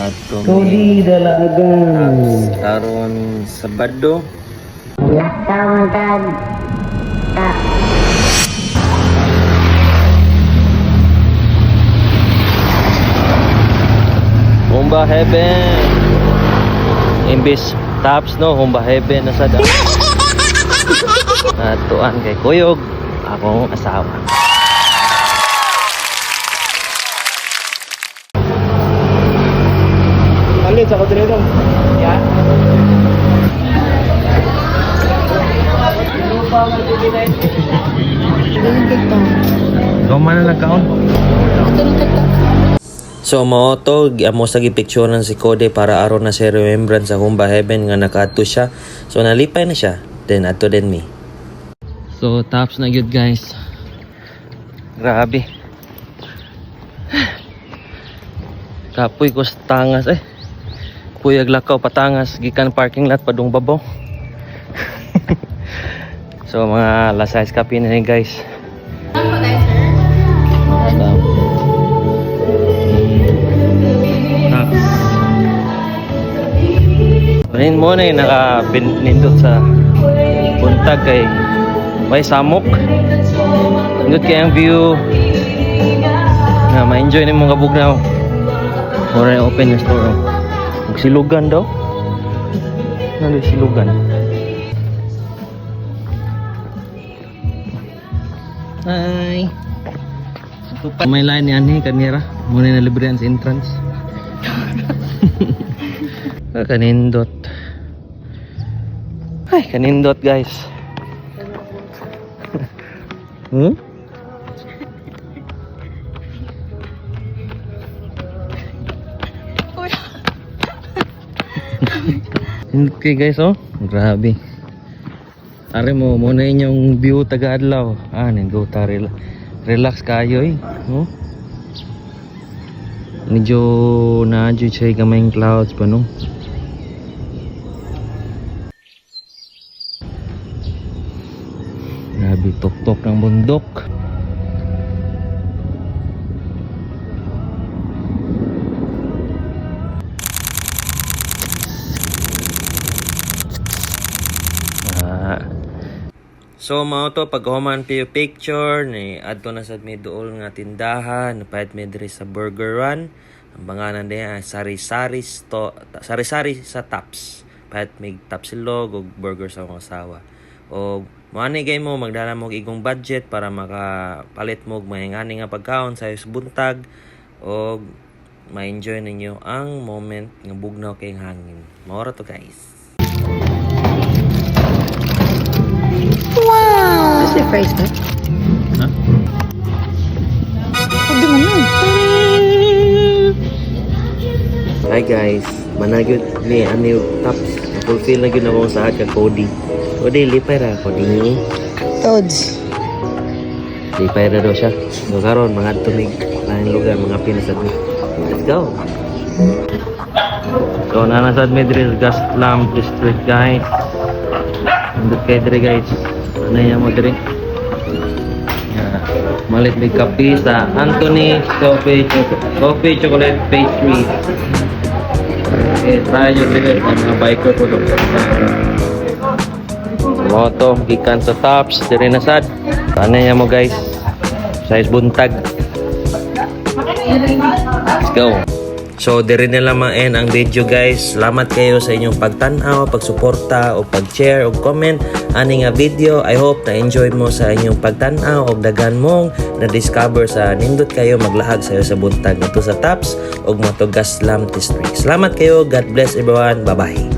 ato Cody Dalagan. karon Sabado. Taon tag Humba Heaven. Imbis tops no, Humba Heaven na sada. Natuan kay Kuyog, akong asawa. Alit sa kodre dong. Ya. Gawman na nagkaon. So mao to amo sa gipicturean si Cody para aron na si remembrance sa Humba Heaven nga nakaadto siya. So nalipay na siya. Then ato din me. So tops na gyud guys. Grabe. Kapoy ko sa tangas eh. Puyag lakaw patangas gikan parking lot padung babaw. So mga lasais kape na ni guys. Ngayon mo na yung naka-nindot sa buntag kay may samok. Nindot kay ang view na ma-enjoy na yung mga bugnaw. Mura yung open yung store. Magsilugan daw. Ano yung silugan? Hi! May line yan eh, kanira. Muna yung nalibrihan sa entrance. Kanindot. Ay, kanindot guys. Hmm? Kanindot kayo guys oh. Grabe. Are mo, muna inyong view taga-adlaw. Nindot relax kayo eh. Oh? Medyo na-adjust siya kamayang clouds pa no. Grabe tok-tok ng bundok. So mao to paghuman piyo picture ni adto na sad may duol nga tindahan napayat mi diri sa Burger Run. Ang banganan diha sari-sari sa Tops. Payat mig tapsilog og burger sa mga asawa. O moani gay mo magdala mo og igong budget para makapalit mo og mahingani nga pagkaon sa buntag o ma-enjoy ninyo ang moment nga bugnaw kay hangin. Mao ra to guys. wow. This is price ba? Ha? Pwede mo nun. Hi guys, managyod ni ani Tops. Fulfill na gyud ako sa ka Cody. Cody lipay ra ko dinhi. Toads. Lipay ra daw siya. So karon mga tumig lain lugar mga pinasad. Let's go. So nanasad mi diri sa Gaslam District guys. Andot kay diri guys. Ano yan mo diri? Malit may kape sa Anthony Coffee Chocolate Pastry. Okay, try nyo dili ang mga biker po ito. Moto, gikan sa Tops, diri na sad. Ano yan mo guys? Size buntag. Let's go. So, diri nila ma-end ang video guys. Salamat kayo sa inyong pagtanaw, pagsuporta, o pag-share, o comment ani nga video. I hope na-enjoy mo sa inyong pagtanaw o dagan mong na-discover sa nindot kayo maglahag sayo sa buntag nito sa Tops o Gaslam District. Salamat kayo. God bless everyone. Bye-bye.